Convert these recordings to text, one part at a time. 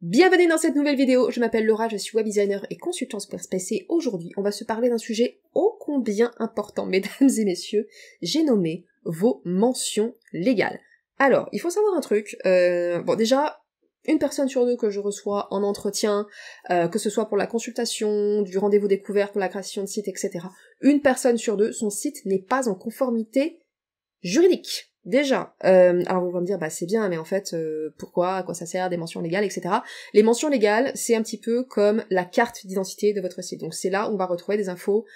Bienvenue dans cette nouvelle vidéo, je m'appelle Laura, je suis web designer et consultante Squarespace et aujourd'hui on va se parler d'un sujet ô combien important, mesdames et messieurs, j'ai nommé vos mentions légales. Alors, il faut savoir un truc, bon déjà, une personne sur deux que je reçois en entretien, que ce soit pour la consultation, du rendez-vous découvert, pour la création de site, etc. Une personne sur deux, son site n'est pas en conformité juridique. Déjà, alors vous allez me dire, bah c'est bien, mais en fait, pourquoi, à quoi ça sert, des mentions légales, etc. Les mentions légales, c'est un petit peu comme la carte d'identité de votre site. Donc c'est là où on va retrouver des infos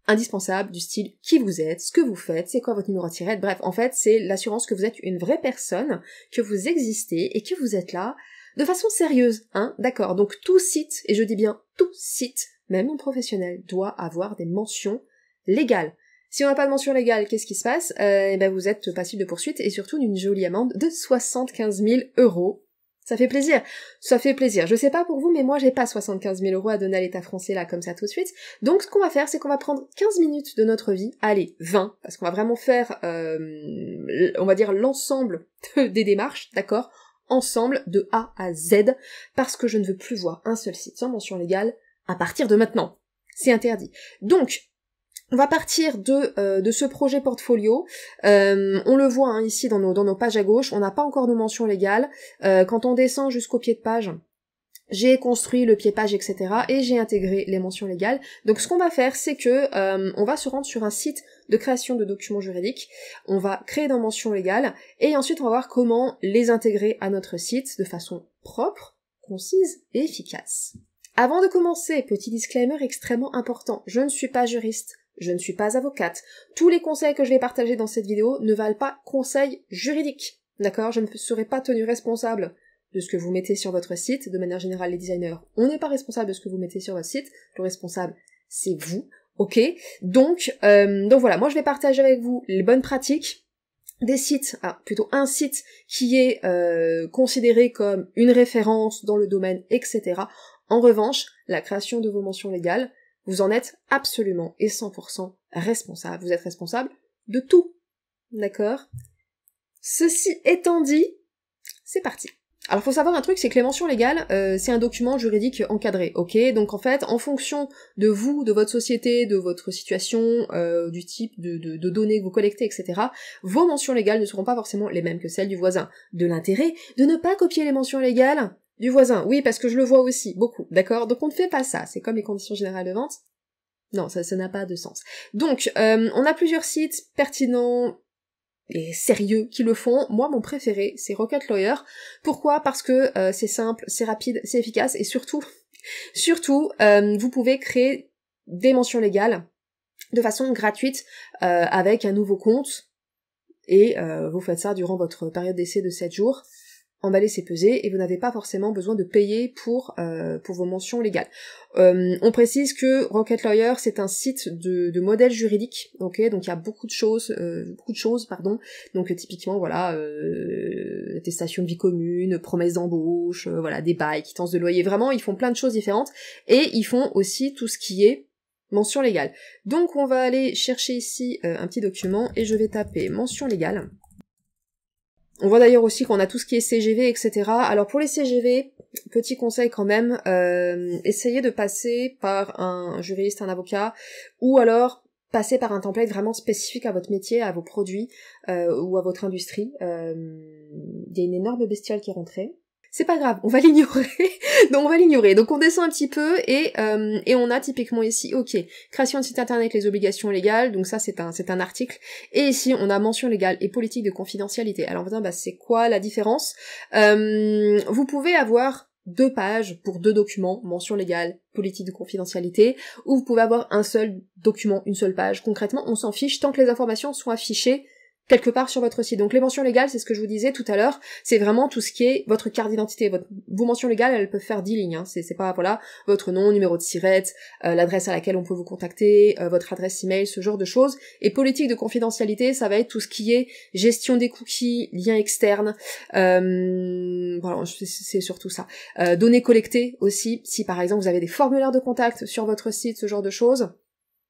indispensables du style qui vous êtes, ce que vous faites, c'est quoi votre numéro de tirette, bref, en fait, c'est l'assurance que vous êtes une vraie personne, que vous existez et que vous êtes là de façon sérieuse, hein, d'accord. Donc tout site, et je dis bien tout site, même non professionnel, doit avoir des mentions légales. Si on n'a pas de mention légale, qu'est-ce qui se passe? Ben vous êtes passible de poursuite et surtout d'une jolie amende de 75 000 €. Ça fait plaisir. Ça fait plaisir. Je sais pas pour vous, mais moi j'ai pas 75 000 € à donner à l'État français là comme ça tout de suite. Donc ce qu'on va faire, c'est qu'on va prendre 15 minutes de notre vie, allez, 20, parce qu'on va vraiment faire, on va dire l'ensemble des démarches, d'accord? Ensemble, de A à Z, parce que je ne veux plus voir un seul site sans mention légale à partir de maintenant. C'est interdit. Donc, on va partir de ce projet portfolio. On le voit hein, ici dans nos pages à gauche, on n'a pas encore nos mentions légales. Quand on descend jusqu'au pied de page, j'ai construit le pied page, etc. et j'ai intégré les mentions légales. Donc ce qu'on va faire, c'est que on va se rendre sur un site de création de documents juridiques, on va créer des mentions légales, et ensuite on va voir comment les intégrer à notre site de façon propre, concise et efficace. Avant de commencer, petit disclaimer extrêmement important, je ne suis pas juriste. Je ne suis pas avocate. Tous les conseils que je vais partager dans cette vidéo ne valent pas conseil juridique. D'accord? Je ne serai pas tenue responsable de ce que vous mettez sur votre site. De manière générale, les designers, on n'est pas responsable de ce que vous mettez sur votre site. Le responsable, c'est vous. Ok? Donc voilà, moi je vais partager avec vous les bonnes pratiques des sites, plutôt un site qui est considéré comme une référence dans le domaine, etc. En revanche, la création de vos mentions légales, vous en êtes absolument et 100% responsable. Vous êtes responsable de tout. D'accord? Ceci étant dit, c'est parti. Alors faut savoir un truc, c'est que les mentions légales, c'est un document juridique encadré, ok? Donc en fait, en fonction de vous, de votre société, de votre situation, du type de données que vous collectez, etc., vos mentions légales ne seront pas forcément les mêmes que celles du voisin. De l'intérêt de ne pas copier les mentions légales du voisin, oui, parce que je le vois aussi, beaucoup, d'accord? Donc on ne fait pas ça, c'est comme les conditions générales de vente. Non, ça n'a pas de sens. Donc, on a plusieurs sites pertinents et sérieux qui le font. Moi, mon préféré, c'est Rocket Lawyer. Pourquoi? Parce que c'est simple, c'est rapide, c'est efficace, et surtout, vous pouvez créer des mentions légales de façon gratuite avec un nouveau compte, et vous faites ça durant votre période d'essai de 7 jours. Emballer c'est peser, et vous n'avez pas forcément besoin de payer pour vos mentions légales. On précise que Rocket Lawyer, c'est un site de modèles juridiques, ok, donc il y a beaucoup de choses, donc typiquement, voilà, attestation de vie commune, promesse d'embauche, voilà, des bails, quittances de loyer, vraiment, ils font plein de choses différentes, et ils font aussi tout ce qui est mention légale. Donc on va aller chercher ici un petit document, et je vais taper mention légale. On voit d'ailleurs aussi qu'on a tout ce qui est CGV, etc. Alors pour les CGV, petit conseil quand même, essayez de passer par un juriste, un avocat, ou alors passer par un template vraiment spécifique à votre métier, à vos produits, ou à votre industrie. Il y a une énorme bestiole qui est rentrée. C'est pas grave, on va l'ignorer. Donc on descend un petit peu et on a typiquement ici, ok, création de site internet, les obligations légales, donc ça c'est un article. Et ici on a mention légale et politique de confidentialité. Alors on va dire, bah c'est quoi la différence? Vous pouvez avoir 2 pages pour 2 documents, mention légale, politique de confidentialité, ou vous pouvez avoir un seul document, une seule page. Concrètement, on s'en fiche tant que les informations sont affichées quelque part sur votre site. Donc les mentions légales, c'est ce que je vous disais tout à l'heure, c'est vraiment tout ce qui est votre carte d'identité. Vos mentions légales, elles peuvent faire 10 lignes, hein. C'est pas, voilà, votre nom, numéro de SIRET, l'adresse à laquelle on peut vous contacter, votre adresse email, ce genre de choses. Et politique de confidentialité, ça va être tout ce qui est gestion des cookies, liens externes, voilà, c'est surtout ça. Données collectées aussi, si par exemple vous avez des formulaires de contact sur votre site, ce genre de choses.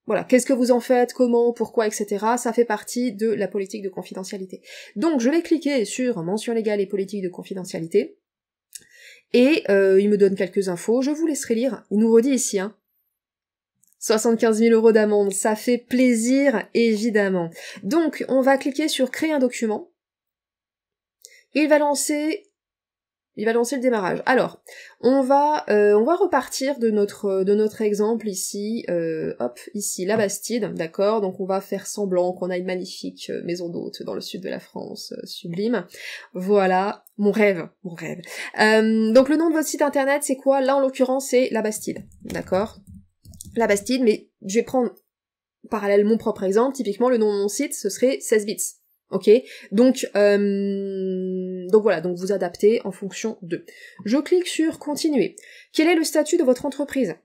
Voilà, qu'est-ce que vous en faites, comment, pourquoi, etc. Ça fait partie de la politique de confidentialité. Donc je vais cliquer sur mention légale et politique de confidentialité. Et il me donne quelques infos, je vous laisserai lire. Il nous redit ici, 75 000 € d'amende, ça fait plaisir, évidemment. Donc, on va cliquer sur créer un document. Il va lancer le démarrage. Alors, on va repartir de notre exemple ici, ici, la Bastide, d'accord? Donc on va faire semblant qu'on a une magnifique maison d'hôte dans le sud de la France, sublime. Voilà, mon rêve. Donc le nom de votre site internet, c'est quoi? Là, en l'occurrence, c'est la Bastide, d'accord? La Bastide, mais je vais prendre parallèle mon propre exemple. Typiquement, le nom de mon site, ce serait 16 bits. Ok, donc voilà, donc vous adaptez en fonction de. Je clique sur continuer. Quel est le statut de votre entreprise?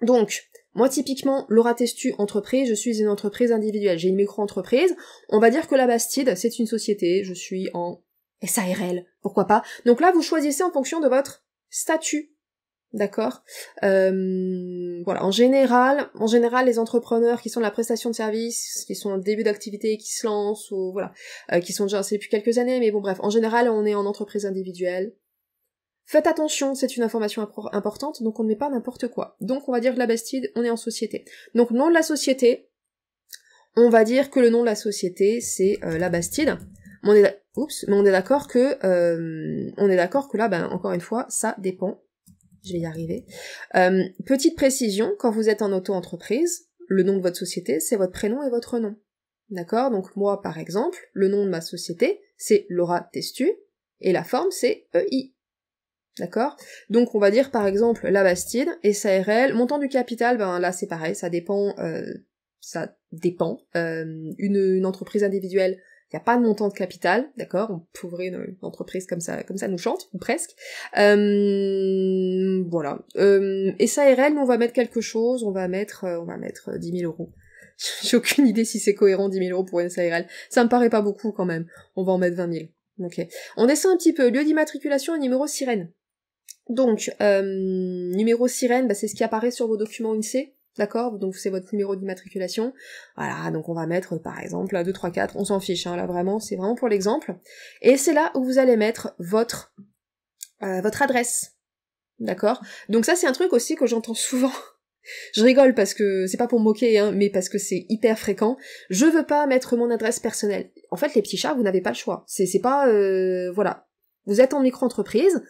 Donc, moi typiquement, Laura Testu, entreprise, je suis une entreprise individuelle, j'ai une micro-entreprise, on va dire que la Bastide, c'est une société, je suis en SARL, pourquoi pas. Donc là, vous choisissez en fonction de votre statut. D'accord. Voilà. En général, les entrepreneurs qui sont de la prestation de service, qui sont en début d'activité, qui se lancent, ou voilà, qui sont déjà installés depuis quelques années, mais bon bref, en général, on est en entreprise individuelle. Faites attention, c'est une information importante, donc on ne met pas n'importe quoi. Donc on va dire que la Bastide, on est en société. Donc nom de la société, on va dire que le nom de la société, c'est la Bastide. Mais on est d'accord que là, ben encore une fois, ça dépend. Je vais y arriver. Petite précision, quand vous êtes en auto-entreprise, le nom de votre société, c'est votre prénom et votre nom. D'accord? Donc moi, par exemple, le nom de ma société, c'est Laura Testu, et la forme, c'est EI. D'accord? Donc on va dire, par exemple, la Bastide, SARL, montant du capital, ben là c'est pareil, ça dépend. Une entreprise individuelle, il n'y a pas de montant de capital, d'accord? On peut ouvrir une entreprise comme ça nous chante, ou presque. Voilà. SARL, nous on va mettre quelque chose, on va mettre 10 000 €. J'ai aucune idée si c'est cohérent 10 000 € pour une SARL. Ça me paraît pas beaucoup quand même. On va en mettre 20 000. Ok. On descend un petit peu. Lieu d'immatriculation et numéro sirène. Donc, numéro sirène, bah, c'est ce qui apparaît sur vos documents INSEE. D'accord? Donc c'est votre numéro d'immatriculation. Voilà, donc on va mettre par exemple 1, 2, 3, 4, on s'en fiche, là vraiment, c'est vraiment pour l'exemple. Et c'est là où vous allez mettre votre adresse. D'accord? Donc ça c'est un truc aussi que j'entends souvent. Je rigole parce que c'est pas pour me moquer, mais parce que c'est hyper fréquent. Je veux pas mettre mon adresse personnelle. En fait, les petits chats, vous n'avez pas le choix. C'est pas voilà. Vous êtes en micro-entreprise,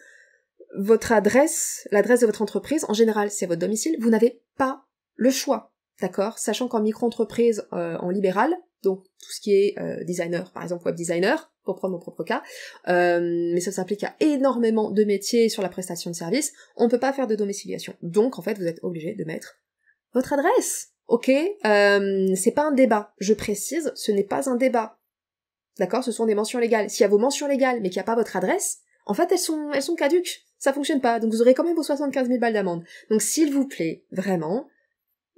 votre adresse, l'adresse de votre entreprise, en général, c'est votre domicile, vous n'avez pas le choix, d'accord? Sachant qu'en micro-entreprise, en libéral, donc tout ce qui est designer, par exemple web designer, pour prendre mon propre cas, mais ça s'applique à énormément de métiers sur la prestation de service, on ne peut pas faire de domiciliation. Donc en fait, vous êtes obligé de mettre votre adresse, ok? C'est pas un débat, je précise, ce n'est pas un débat, d'accord? Ce sont des mentions légales. S'il y a vos mentions légales, mais qu'il n'y a pas votre adresse, en fait, elles sont caduques, ça fonctionne pas, donc vous aurez quand même vos 75 000 balles d'amende. Donc s'il vous plaît, vraiment,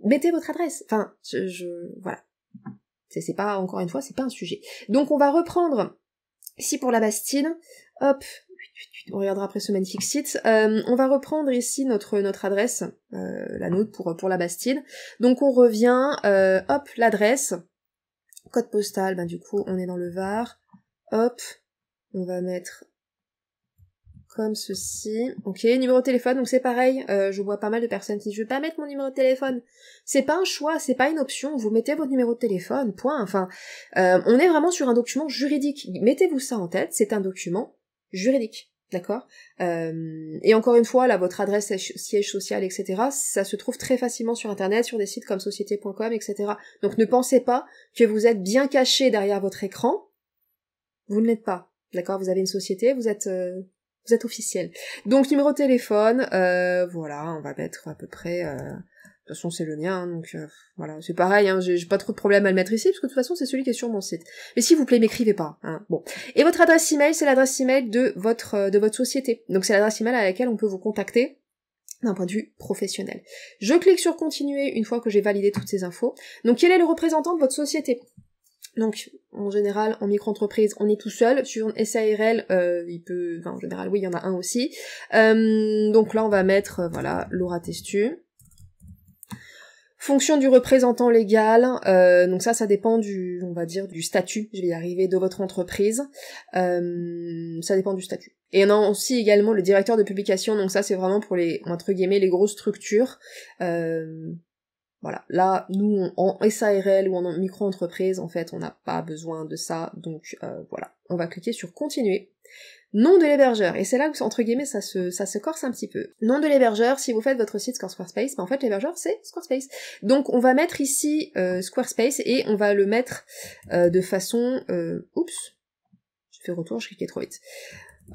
mettez votre adresse. Enfin, voilà. C'est pas, encore une fois, c'est pas un sujet. Donc on va reprendre, ici pour la Bastide, hop, on regardera après ce magnifique site, on va reprendre ici notre adresse, la nôtre pour la Bastide. Donc on revient, hop, l'adresse, code postal, ben du coup on est dans le Var, hop, on va mettre comme ceci, ok, numéro de téléphone, donc c'est pareil, je vois pas mal de personnes qui disent « je vais pas mettre mon numéro de téléphone ». C'est pas un choix, c'est pas une option, vous mettez votre numéro de téléphone, point, enfin, on est vraiment sur un document juridique, mettez-vous ça en tête, c'est un document juridique, d'accord? Et encore une fois, là, votre adresse, siège social, etc., ça se trouve très facilement sur internet, sur des sites comme société.com, etc. Donc ne pensez pas que vous êtes bien caché derrière votre écran, vous ne l'êtes pas, d'accord? Vous avez une société, vous êtes officiel. Donc numéro de téléphone, voilà, on va mettre à peu près, de toute façon c'est le mien, donc voilà, c'est pareil, j'ai pas trop de problème à le mettre ici, parce que de toute façon c'est celui qui est sur mon site. Mais s'il vous plaît, m'écrivez pas, bon. Et votre adresse email, c'est l'adresse email de votre société. Donc c'est l'adresse email à laquelle on peut vous contacter d'un point de vue professionnel. Je clique sur continuer une fois que j'ai validé toutes ces infos. Donc quel est le représentant de votre société? Donc, en général, en micro-entreprise, on est tout seul. Sur une SARL, en général, oui, il y en a un aussi. Donc là, on va mettre, voilà, Laura Testu. Fonction du représentant légal, donc ça dépend on va dire, du statut, je vais y arriver, de votre entreprise. Ça dépend du statut. Et on a aussi également le directeur de publication, donc ça c'est vraiment pour les, entre guillemets, les grosses structures. Voilà, là, nous, en SARL ou en micro-entreprise, en fait, on n'a pas besoin de ça, donc voilà. On va cliquer sur continuer. Nom de l'hébergeur, et c'est là où, entre guillemets, ça se corse un petit peu. Nom de l'hébergeur, si vous faites votre site Squarespace, en fait, l'hébergeur, c'est Squarespace. Donc, on va mettre ici Squarespace, et on va le mettre de façon... oups, je fais retour, je cliquais trop vite.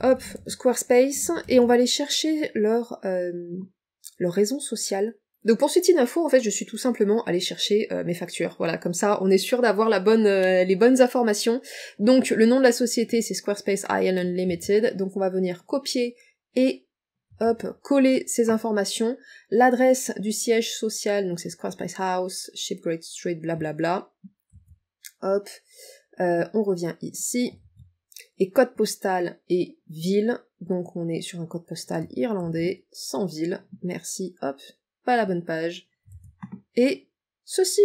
Hop, Squarespace, et on va aller chercher leur raison sociale. Donc pour ce type d'infos, en fait, je suis tout simplement allée chercher mes factures. Voilà, comme ça, on est sûr d'avoir les bonnes informations. Donc le nom de la société, c'est Squarespace Ireland Limited. Donc on va venir copier et hop, coller ces informations. L'adresse du siège social, donc c'est Squarespace House, Shipgate Street, blablabla. Hop, on revient ici. Et code postal et ville. Donc on est sur un code postal irlandais, sans ville. Merci, hop. Pas la bonne page, et ceci,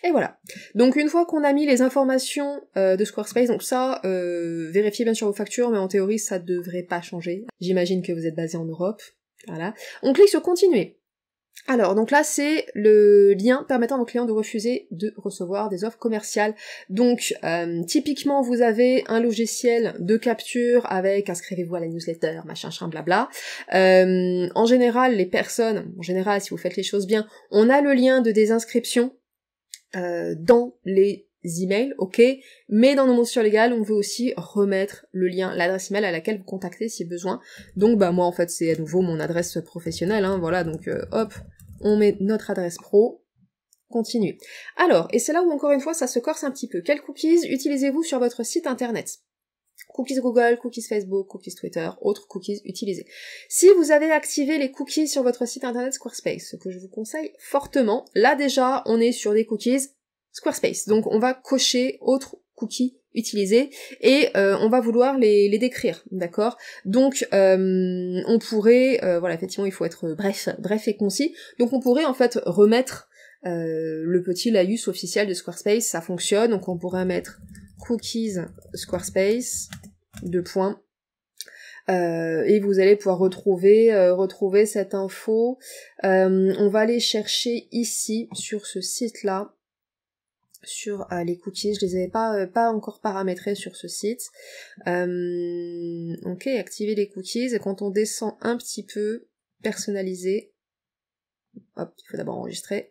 et voilà. Donc une fois qu'on a mis les informations de Squarespace, donc ça, vérifiez bien sur vos factures, mais en théorie ça devrait pas changer. J'imagine que vous êtes basé en Europe, voilà. On clique sur continuer. Alors, donc là, c'est le lien permettant à vos clients de refuser de recevoir des offres commerciales. Donc, typiquement, vous avez un logiciel de capture avec inscrivez-vous à la newsletter, machin, blabla. En général, si vous faites les choses bien, on a le lien de désinscription dans les emails, ok, mais dans nos mentions légales, on veut aussi remettre le lien, l'adresse email à laquelle vous contactez si besoin. Donc, bah moi, en fait, c'est à nouveau mon adresse professionnelle, hein, voilà, donc hop, on met notre adresse pro, continue. Alors, et c'est là où, encore une fois, ça se corse un petit peu. Quels cookies utilisez-vous sur votre site internet ? Cookies Google, cookies Facebook, cookies Twitter, autres cookies utilisés. Si vous avez activé les cookies sur votre site internet Squarespace, ce que je vous conseille fortement, là déjà, on est sur des cookies Squarespace. Donc on va cocher autres cookies utilisés et on va vouloir les décrire, d'accord ? Donc on pourrait, voilà, effectivement il faut être bref et concis, donc on pourrait en fait remettre le petit laïus officiel de Squarespace, ça fonctionne, donc on pourrait mettre cookies Squarespace, et vous allez pouvoir retrouver cette info. On va aller chercher ici, sur ce site-là, sur les cookies, je les avais pas encore paramétrés sur ce site. Ok, activer les cookies, et quand on descend un petit peu, personnaliser, hop, il faut d'abord enregistrer.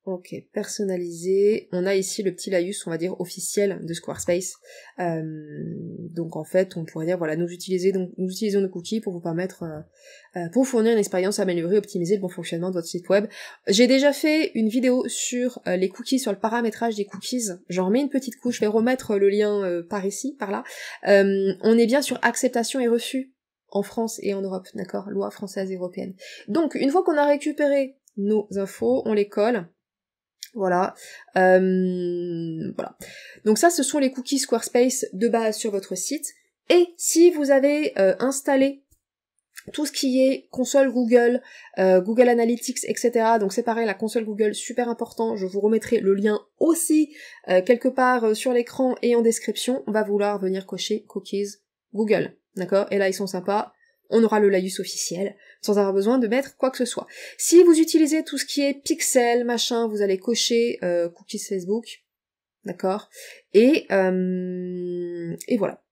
Ok, personnalisé. On a ici le petit laïus, on va dire, officiel de Squarespace. Donc en fait, on pourrait dire, voilà, nous utilisons nos cookies pour vous permettre, pour fournir une expérience améliorée, optimiser le bon fonctionnement de votre site web. J'ai déjà fait une vidéo sur les cookies, sur le paramétrage des cookies. J'en remets une petite couche, je vais remettre le lien par ici, par là. On est bien sur acceptation et refus en France et en Europe, d'accord ? Loi française et européenne. Donc, une fois qu'on a récupéré nos infos, on les colle. Voilà, voilà. Donc ça, ce sont les cookies Squarespace de base sur votre site. Et si vous avez installé tout ce qui est console Google, Google Analytics, etc. Donc c'est pareil, la console Google, super important. Je vous remettrai le lien aussi quelque part sur l'écran et en description. On va vouloir venir cocher cookies Google, d'accord ? Et là, ils sont sympas. On aura le laïus officiel, sans avoir besoin de mettre quoi que ce soit. Si vous utilisez tout ce qui est pixel, machin, vous allez cocher cookies Facebook, d'accord ? Et voilà.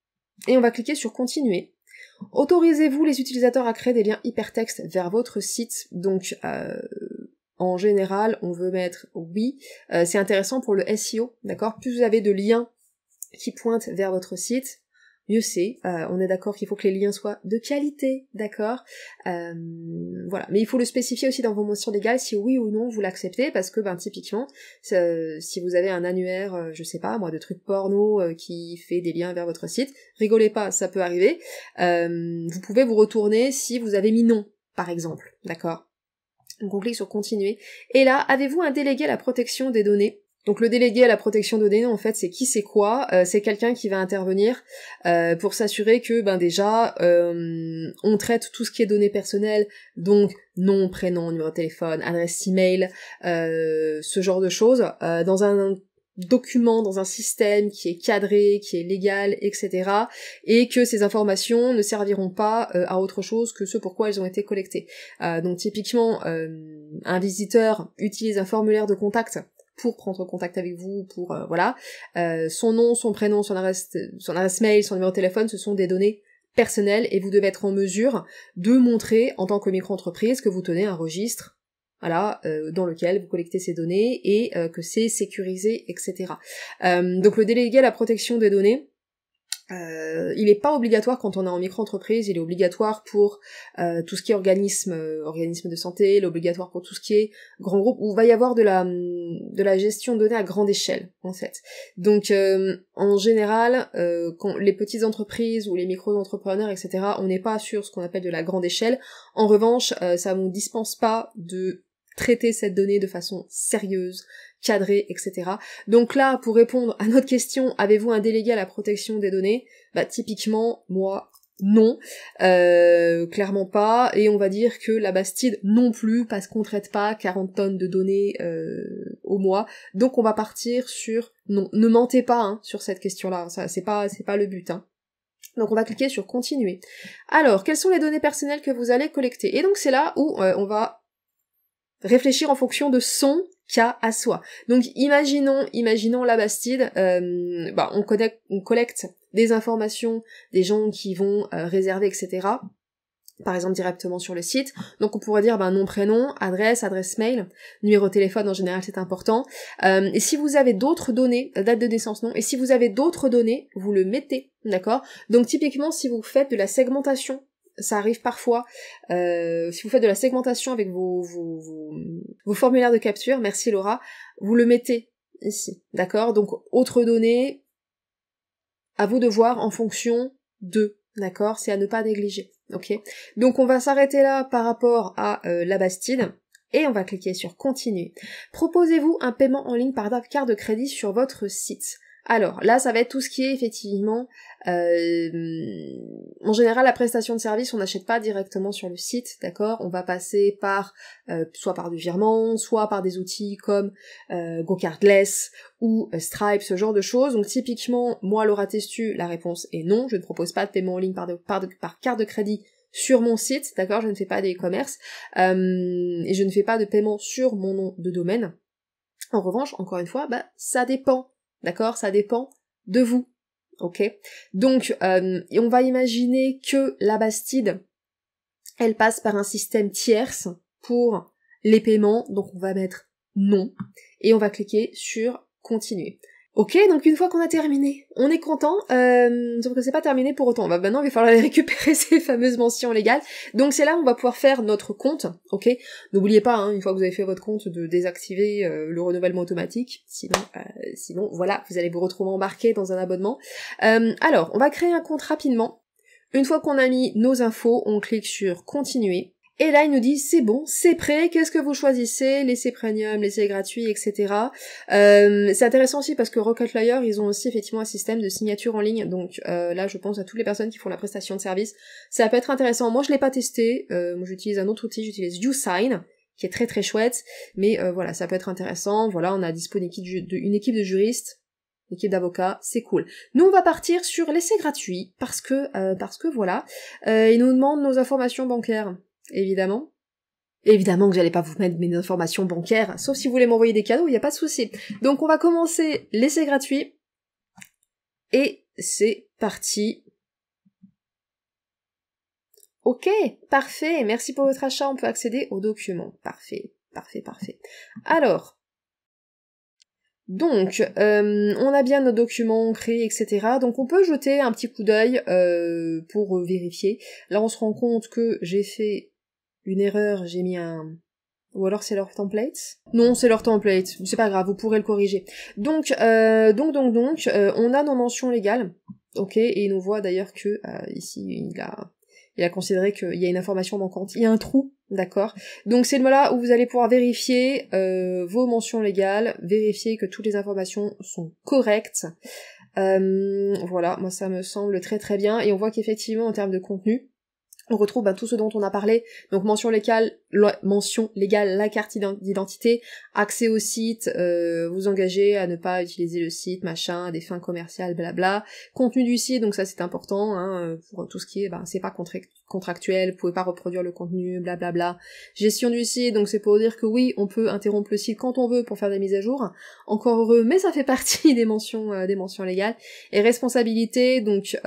Et on va cliquer sur continuer. Autorisez-vous les utilisateurs à créer des liens hypertextes vers votre site, donc en général, on veut mettre oui. C'est intéressant pour le SEO, d'accord ? Plus vous avez de liens qui pointent vers votre site, mieux c'est. On est d'accord qu'il faut que les liens soient de qualité, d'accord ? Voilà. Mais il faut le spécifier aussi dans vos mentions légales si oui ou non vous l'acceptez, parce que typiquement, si vous avez un annuaire, je sais pas moi, de trucs porno qui fait des liens vers votre site, rigolez pas, ça peut arriver. Vous pouvez vous retourner si vous avez mis non, par exemple, d'accord ? Donc on clique sur continuer. Et là, avez-vous un délégué à la protection des données ? Donc le délégué à la protection de données, en fait, c'est qui, c'est quoi? C'est quelqu'un qui va intervenir pour s'assurer que, ben déjà, on traite tout ce qui est données personnelles, donc nom, prénom, numéro de téléphone, adresse email, ce genre de choses, dans un document, dans un système qui est cadré, qui est légal, etc. Et que ces informations ne serviront pas à autre chose que ce pourquoi elles ont été collectées. Donc typiquement, un visiteur utilise un formulaire de contact pour prendre contact avec vous, pour voilà. Son nom, son prénom, son adresse mail, son numéro de téléphone, ce sont des données personnelles et vous devez être en mesure de montrer en tant que micro-entreprise que vous tenez un registre, voilà, dans lequel vous collectez ces données et que c'est sécurisé, etc. Donc le délégué à la protection des données, il n'est pas obligatoire quand on est en micro-entreprise, il est obligatoire pour tout ce qui est organisme de santé, il est obligatoire pour tout ce qui est grand groupe, où il va y avoir de la gestion de données à grande échelle, en fait. Donc, en général, quand les petites entreprises ou les micro-entrepreneurs, etc., on n'est pas sur ce qu'on appelle de la grande échelle. En revanche, ça ne nous dispense pas de traiter cette donnée de façon sérieuse, cadré, etc. Donc là, pour répondre à notre question, avez-vous un délégué à la protection des données? Bah typiquement, moi, non, clairement pas, et on va dire que la Bastide non plus, parce qu'on traite pas 40 tonnes de données au mois, donc on va partir sur non, ne mentez pas hein, sur cette question-là, ça c'est pas le but, hein. Donc on va cliquer sur continuer. Alors, quelles sont les données personnelles que vous allez collecter? Et donc c'est là où on va réfléchir en fonction de son cas à soi. Donc imaginons la Bastide, on collecte des informations des gens qui vont réserver, etc. Par exemple directement sur le site. Donc on pourrait dire nom, prénom, adresse mail, numéro de téléphone en général c'est important. Et si vous avez d'autres données, date de naissance non, et si vous avez d'autres données, vous le mettez, d'accord? Donc typiquement si vous faites de la segmentation, ça arrive parfois, si vous faites de la segmentation avec vos formulaires de capture, merci Laura, vous le mettez ici, d'accord? Donc, autres données, à vous de voir en fonction de, d'accord? C'est à ne pas négliger, ok? Donc, on va s'arrêter là par rapport à la Bastide, et on va cliquer sur continuer. Proposez-vous un paiement en ligne par carte de crédit sur votre site. Alors, là, ça va être tout ce qui est effectivement... en général, la prestation de service, on n'achète pas directement sur le site, d'accord? On va passer par soit par du virement, soit par des outils comme GoCardless ou Stripe, ce genre de choses. Donc typiquement, moi, Laura Testu, la réponse est non. Je ne propose pas de paiement en ligne par carte de crédit sur mon site, d'accord? Je ne fais pas des e-commerce et je ne fais pas de paiement sur mon nom de domaine. En revanche, encore une fois, ça dépend. D'accord? Ça dépend de vous. Ok? Donc, on va imaginer que la Bastide, elle passe par un système tierce pour les paiements, donc on va mettre non, et on va cliquer sur continuer. Ok, donc une fois qu'on a terminé, on est content, sauf que c'est pas terminé pour autant. Maintenant, il va falloir aller récupérer ces fameuses mentions légales. Donc c'est là où on va pouvoir faire notre compte, ok. N'oubliez pas, hein, une fois que vous avez fait votre compte, de désactiver le renouvellement automatique. Sinon, voilà, vous allez vous retrouver embarqué dans un abonnement. Alors, on va créer un compte rapidement. Une fois qu'on a mis nos infos, on clique sur continuer. Et là, il nous dit, c'est bon, c'est prêt, qu'est-ce que vous choisissez? L'essai premium, l'essai gratuit, etc. C'est intéressant aussi parce que Rocketlayer, ils ont aussi effectivement un système de signature en ligne, donc là, je pense à toutes les personnes qui font la prestation de service. Ça peut être intéressant. Moi, je l'ai pas testé, moi j'utilise un autre outil, j'utilise YouSign, qui est très très chouette, mais voilà, ça peut être intéressant. Voilà, on a dispo une équipe de juristes, une équipe d'avocats, c'est cool. Nous, on va partir sur l'essai gratuit, parce que voilà, ils nous demandent nos informations bancaires. Évidemment que j'allais pas vous mettre mes informations bancaires, sauf si vous voulez m'envoyer des cadeaux, il n'y a pas de souci. Donc on va commencer l'essai gratuit, et c'est parti. Ok, parfait, merci pour votre achat, on peut accéder aux documents. Parfait. Alors, donc, on a bien nos documents créés, etc. Donc on peut jeter un petit coup d'œil pour vérifier. Là on se rend compte que j'ai fait une erreur, j'ai mis un... Ou alors c'est leur template? Non, c'est leur template, c'est pas grave, vous pourrez le corriger. Donc, on a nos mentions légales, ok, et il nous voit d'ailleurs que, ici, il a considéré qu'il y a une information manquante, il y a un trou D'accord? Donc c'est le moment-là où vous allez pouvoir vérifier vos mentions légales, vérifier que toutes les informations sont correctes. Voilà, moi ça me semble très très bien, et on voit qu'effectivement en termes de contenu, on retrouve tout ce dont on a parlé, donc mention légale, la carte d'identité, accès au site, vous engagez à ne pas utiliser le site, machin, à des fins commerciales, blabla, contenu du site, donc ça c'est important, hein, pour tout ce qui est, c'est pas contractuel, vous pouvez pas reproduire le contenu, blablabla, gestion du site, donc c'est pour dire que oui, on peut interrompre le site quand on veut pour faire des mises à jour, encore heureux, mais ça fait partie des mentions légales, et responsabilité, donc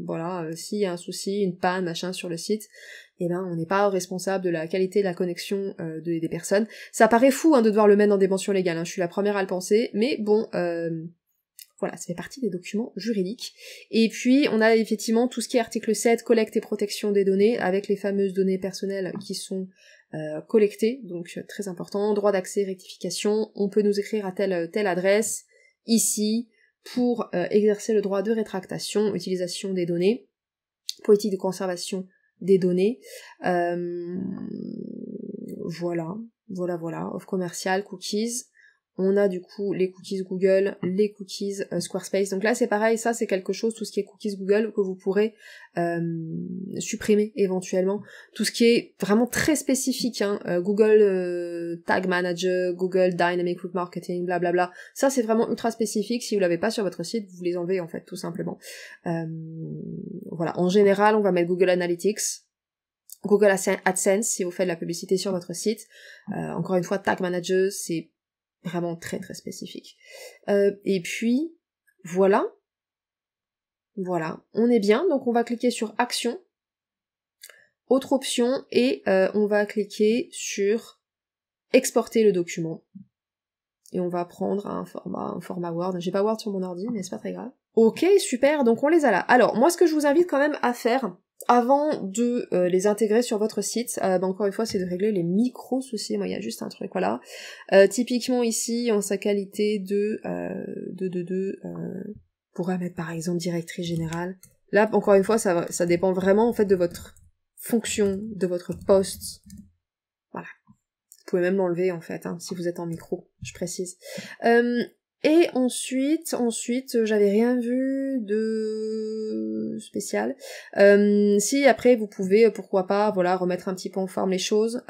voilà, s'il y a un souci, une panne, machin sur le site, on n'est pas responsable de la qualité de la connexion des personnes. Ça paraît fou de devoir le mettre dans des mentions légales, je suis la première à le penser, mais bon, voilà, ça fait partie des documents juridiques. Et puis, on a effectivement tout ce qui est article 7, collecte et protection des données, avec les fameuses données personnelles qui sont collectées, donc très important, droit d'accès, rectification, on peut nous écrire à telle adresse, ici, pour exercer le droit de rétractation, utilisation des données, politique de conservation des données, voilà, offre commerciale, cookies, on a du coup les cookies Google, les cookies Squarespace, donc là c'est pareil, ça c'est quelque chose, tout ce qui est cookies Google, que vous pourrez supprimer éventuellement, tout ce qui est vraiment très spécifique, Google Tag Manager, Google Dynamic Route Marketing, blablabla, ça c'est vraiment ultra spécifique, si vous l'avez pas sur votre site, vous les enlevez en fait, tout simplement. Voilà, en général on va mettre Google Analytics, Google AdSense si vous faites de la publicité sur votre site, encore une fois Tag Manager, c'est vraiment très très spécifique. Et puis, voilà, on est bien, donc on va cliquer sur Action, autre option, et on va cliquer sur Exporter le document. Et on va prendre un format Word, j'ai pas Word sur mon ordi, mais c'est pas très grave. Ok, super, donc on les a là. Alors, moi ce que je vous invite quand même à faire, avant de les intégrer sur votre site, encore une fois, c'est de régler les micro-soucis, moi il y a juste un truc, voilà. Typiquement ici, en sa qualité de pourrait mettre par exemple directrice générale. Là, encore une fois, ça dépend vraiment en fait de votre fonction, de votre poste. Voilà. Vous pouvez même l'enlever en fait, si vous êtes en micro, je précise. Et ensuite, j'avais rien vu de spécial. Si après vous pouvez, pourquoi pas, voilà, remettre un petit peu en forme les choses.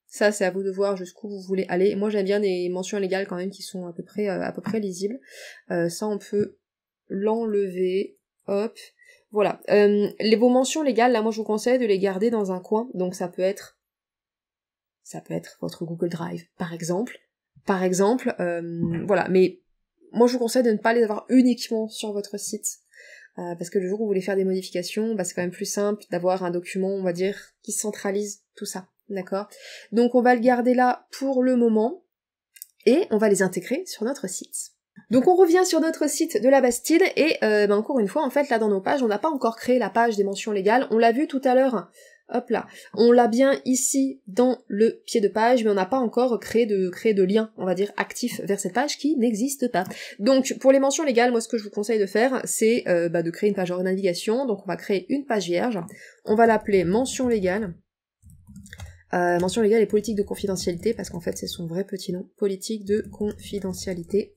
Ça, c'est à vous de voir jusqu'où vous voulez aller. Moi, j'aime bien des mentions légales quand même qui sont à peu près lisibles. Ça, on peut l'enlever. Hop. Voilà. Vos mentions légales, là, moi, je vous conseille de les garder dans un coin. Donc, ça peut être votre Google Drive, par exemple. Voilà, mais moi je vous conseille de ne pas les avoir uniquement sur votre site, parce que le jour où vous voulez faire des modifications, c'est quand même plus simple d'avoir un document, on va dire, qui centralise tout ça, d'accord? Donc on va le garder là pour le moment, et on va les intégrer sur notre site. Donc on revient sur notre site de la Bastide, et encore une fois, en fait, là dans nos pages, on n'a pas encore créé la page des mentions légales, on l'a vu tout à l'heure. Hop là, on l'a bien ici dans le pied de page, mais on n'a pas encore créé de lien, on va dire, actif vers cette page qui n'existe pas. Donc pour les mentions légales, moi ce que je vous conseille de faire, c'est de créer une page hors navigation, donc on va créer une page vierge, on va l'appeler mention légale. Mention légale et politique de confidentialité, parce qu'en fait c'est son vrai petit nom, politique de confidentialité.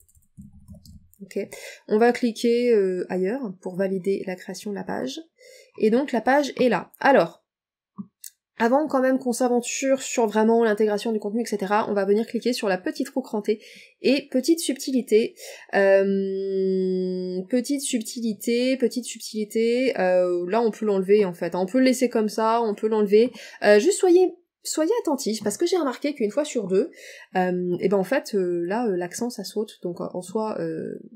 Ok, on va cliquer ailleurs pour valider la création de la page, et donc la page est là. Alors, avant quand même qu'on s'aventure sur vraiment l'intégration du contenu, etc., on va venir cliquer sur la petite roue crantée, et petite subtilité, là on peut l'enlever en fait, on peut le laisser comme ça, on peut l'enlever, juste soyez attentifs, parce que j'ai remarqué qu'une fois sur deux, en fait, l'accent ça saute, donc en soi,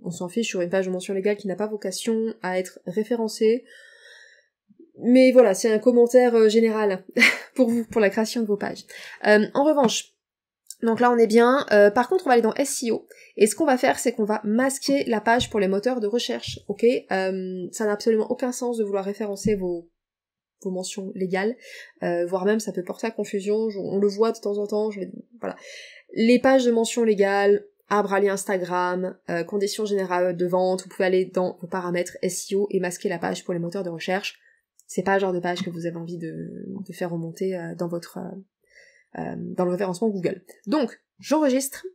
on s'en fiche sur une page de mention légale qui n'a pas vocation à être référencée, mais voilà, c'est un commentaire général pour vous, pour la création de vos pages. En revanche, donc là on est bien, par contre on va aller dans SEO, et ce qu'on va faire c'est qu'on va masquer la page pour les moteurs de recherche, ok? Ça n'a absolument aucun sens de vouloir référencer vos mentions légales, voire même ça peut porter à confusion, on le voit de temps en temps, voilà. Les pages de mentions légales, arbre à lien Instagram, conditions générales de vente, vous pouvez aller dans vos paramètres SEO et masquer la page pour les moteurs de recherche. c'est pas le genre de page que vous avez envie de faire remonter dans votre dans le référencement Google. Donc, j'enregistre,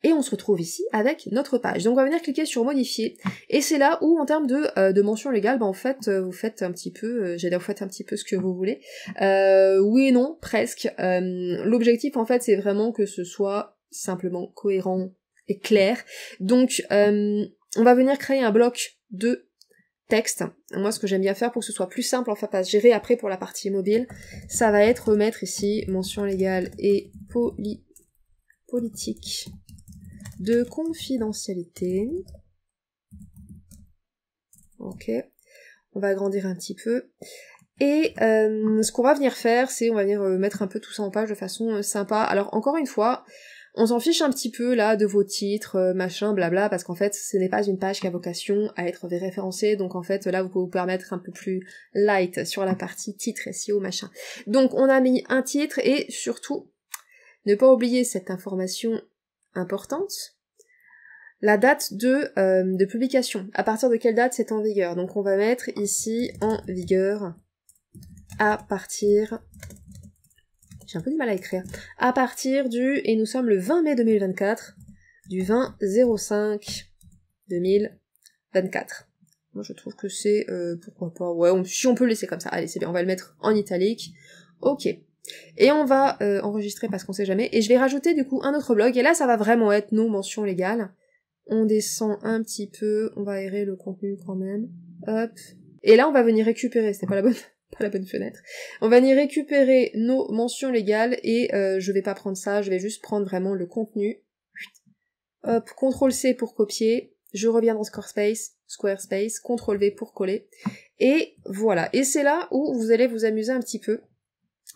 et on se retrouve ici avec notre page. Donc on va venir cliquer sur modifier, et c'est là où en termes de mention légale, en fait, vous faites un petit peu, vous faites un petit peu ce que vous voulez. Oui et non, presque. L'objectif en fait c'est vraiment que ce soit simplement cohérent et clair. Donc on va venir créer un bloc de texte. Moi ce que j'aime bien faire pour que ce soit plus simple en fait à gérer après pour la partie mobile, ça va être remettre ici mention légale et politique de confidentialité. Ok, on va agrandir un petit peu. Et ce qu'on va venir faire, c'est on va venir mettre un peu tout ça en page de façon sympa. Alors encore une fois, on s'en fiche un petit peu là de vos titres, machin, blabla, parce qu'en fait ce n'est pas une page qui a vocation à être référencée, donc en fait là vous pouvez vous permettre un peu plus light sur la partie titre, SEO, machin. Donc on a mis un titre, et surtout, ne pas oublier cette information importante, la date de publication, à partir de quelle date c'est en vigueur. Donc on va mettre ici en vigueur à partir... J'ai un peu du mal à écrire. À partir du... Et nous sommes le 20 mai 2024, du 20-05 2024. Moi je trouve que c'est... pourquoi pas... Ouais, si on peut le laisser comme ça. Allez, c'est bien, on va le mettre en italique. Ok. Et on va enregistrer parce qu'on sait jamais. Et je vais rajouter du coup un autre blog. Et là ça va vraiment être nos mentions légales. On descend un petit peu, on va aérer le contenu quand même. Hop. Et là on va venir récupérer, c'était pas la bonne fenêtre. On va venir récupérer nos mentions légales, et je vais pas prendre ça, je vais juste prendre vraiment le contenu. Hop, CTRL-C pour copier, je reviens dans Squarespace, CTRL-V pour coller. Et voilà. Et c'est là où vous allez vous amuser un petit peu.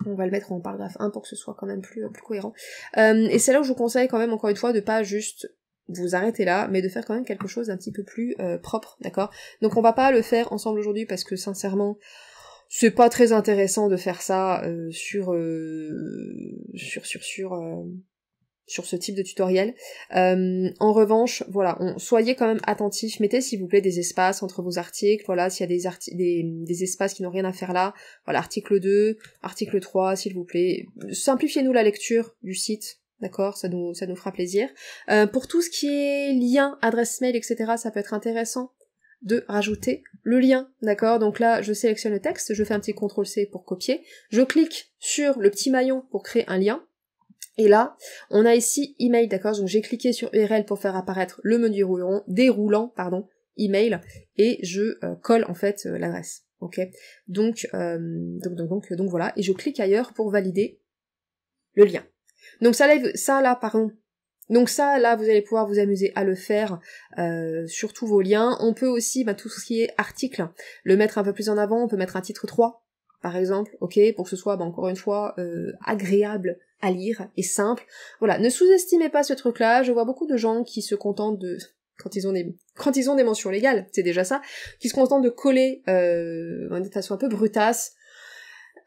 On va le mettre en paragraphe 1 pour que ce soit quand même plus cohérent. Et c'est là où je vous conseille quand même, encore une fois, de pas juste vous arrêter là, mais de faire quand même quelque chose d'un petit peu plus propre, d'accord? Donc on va pas le faire ensemble aujourd'hui parce que sincèrement, c'est pas très intéressant de faire ça sur ce type de tutoriel. En revanche, voilà, soyez quand même attentifs, mettez s'il vous plaît des espaces entre vos articles, voilà, s'il y a des espaces qui n'ont rien à faire là, voilà, article 2, article 3, s'il vous plaît, simplifiez-nous la lecture du site, d'accord, ça nous fera plaisir. Pour tout ce qui est lien, adresse mail, etc., ça peut être intéressant de rajouter le lien, d'accord? Donc là, je sélectionne le texte, je fais un petit CTRL-C pour copier, je clique sur le petit maillon pour créer un lien, et là, on a ici email, d'accord? Donc j'ai cliqué sur URL pour faire apparaître le menu déroulant, email, et je colle en fait l'adresse, ok? Donc voilà, et je clique ailleurs pour valider le lien. Donc ça là, vous allez pouvoir vous amuser à le faire sur tous vos liens. On peut aussi, tout ce qui est article, le mettre un peu plus en avant, on peut mettre un titre 3, par exemple, ok, pour que ce soit, encore une fois, agréable à lire et simple. Voilà, ne sous-estimez pas ce truc-là, je vois beaucoup de gens qui se contentent de... Quand ils ont des mentions légales, c'est déjà ça, qui se contentent de coller de façon un peu brutasse.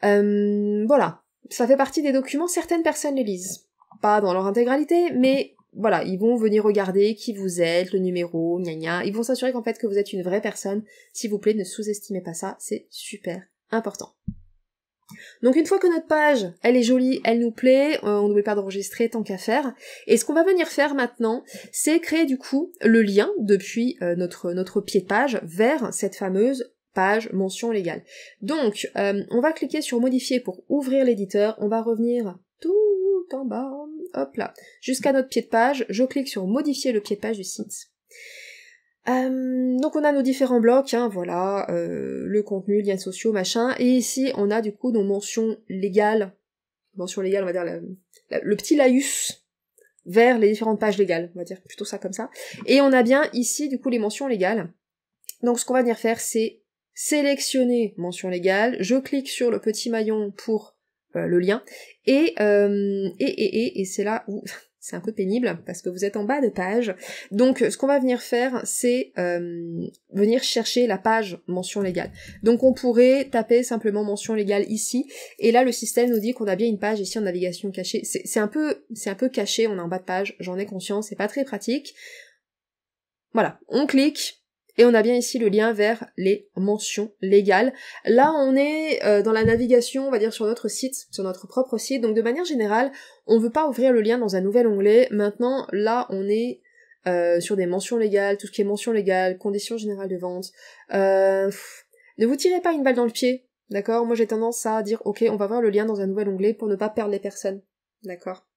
Voilà, ça fait partie des documents, certaines personnes les lisent. Pas dans leur intégralité, mais voilà, ils vont venir regarder qui vous êtes, le numéro, gna gna, ils vont s'assurer qu'en fait que vous êtes une vraie personne. S'il vous plaît, ne sous-estimez pas ça, c'est super important. Donc une fois que notre page, elle est jolie, elle nous plaît, on n'oublie pas d'enregistrer tant qu'à faire, et ce qu'on va venir faire maintenant, c'est créer du coup le lien depuis notre pied de page vers cette fameuse page mention légale. Donc, on va cliquer sur modifier pour ouvrir l'éditeur, on va revenir tout en bas, hop là, jusqu'à notre pied de page, je clique sur modifier le pied de page du site. Donc on a nos différents blocs, voilà, le contenu, liens sociaux, machin, et ici on a du coup nos mentions légales, on va dire le petit laïus vers les différentes pages légales, on va dire plutôt ça comme ça, et on a bien ici du coup les mentions légales. Donc ce qu'on va venir faire, c'est sélectionner mention légale, je clique sur le petit maillon pour le lien, et c'est là où c'est un peu pénible parce que vous êtes en bas de page. Donc ce qu'on va venir faire, c'est venir chercher la page mention légale. Donc on pourrait taper simplement mention légale ici, et là le système nous dit qu'on a bien une page ici en navigation cachée. C'est un peu caché, on est en bas de page, j'en ai conscience, c'est pas très pratique. Voilà, on clique, et on a bien ici le lien vers les mentions légales. Là, on est dans la navigation, on va dire sur notre site, sur notre propre site, donc de manière générale, on veut pas ouvrir le lien dans un nouvel onglet. Maintenant, là, on est sur des mentions légales, tout ce qui est mentions légales, conditions générales de vente. Ne vous tirez pas une balle dans le pied, d'accord? Moi, j'ai tendance à dire, ok, on va voir le lien dans un nouvel onglet pour ne pas perdre les personnes, d'accord?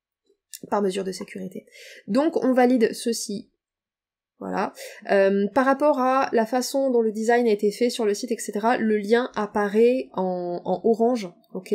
Par mesure de sécurité. Donc, on valide ceci. Voilà. Par rapport à la façon dont le design a été fait sur le site, etc., le lien apparaît en orange, ok?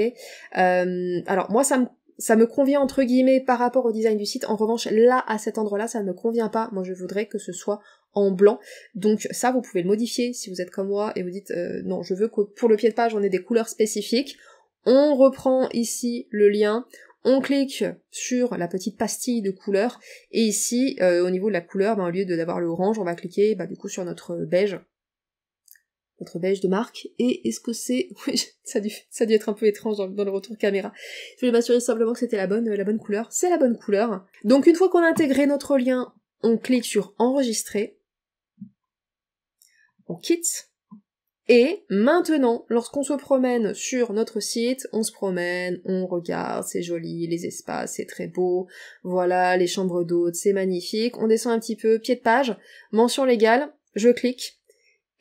Alors, moi, ça me convient entre guillemets par rapport au design du site. En revanche, là, à cet endroit-là, ça ne me convient pas. Moi, je voudrais que ce soit en blanc. Donc ça, vous pouvez le modifier si vous êtes comme moi et vous dites non, je veux que pour le pied de page, on ait des couleurs spécifiques. On reprend ici le lien. On clique sur la petite pastille de couleur, et ici, au niveau de la couleur, au lieu d'avoir le orange, on va cliquer du coup sur notre beige de marque, et est-ce que c'est... Oui, ça a dû être un peu étrange dans le retour caméra. Je voulais m'assurer simplement que c'était la bonne couleur. C'est la bonne couleur. Donc une fois qu'on a intégré notre lien, on clique sur enregistrer, on quitte, et maintenant, lorsqu'on se promène sur notre site, on se promène, on regarde, c'est joli, les espaces, c'est très beau, voilà, les chambres d'hôtes, c'est magnifique, on descend un petit peu, pied de page, mention légale, je clique,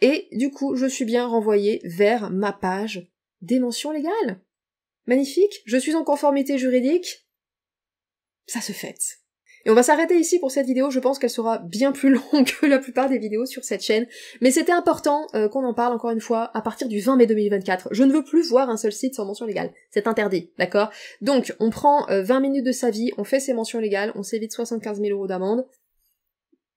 et du coup, je suis bien renvoyée vers ma page des mentions légales. Magnifique, je suis en conformité juridique, ça se fête. Et on va s'arrêter ici pour cette vidéo, je pense qu'elle sera bien plus longue que la plupart des vidéos sur cette chaîne, mais c'était important qu'on en parle encore une fois à partir du 20 mai 2024. Je ne veux plus voir un seul site sans mention légale, c'est interdit, d'accord? Donc on prend 20 minutes de sa vie, on fait ses mentions légales, on s'évite 75 000 € d'amende.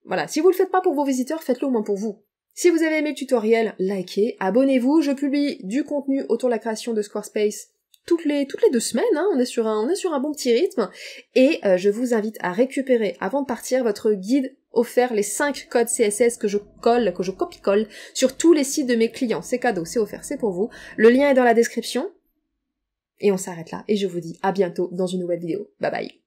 Voilà, si vous le faites pas pour vos visiteurs, faites-le au moins pour vous. Si vous avez aimé le tutoriel, likez, abonnez-vous, je publie du contenu autour de la création de Squarespace toutes les 2 semaines, hein, on est sur un bon petit rythme, et je vous invite à récupérer, avant de partir, votre guide offert, les 5 codes CSS que je copie-colle sur tous les sites de mes clients. C'est cadeau, c'est offert, c'est pour vous. Le lien est dans la description, et on s'arrête là, et je vous dis à bientôt dans une nouvelle vidéo. Bye bye.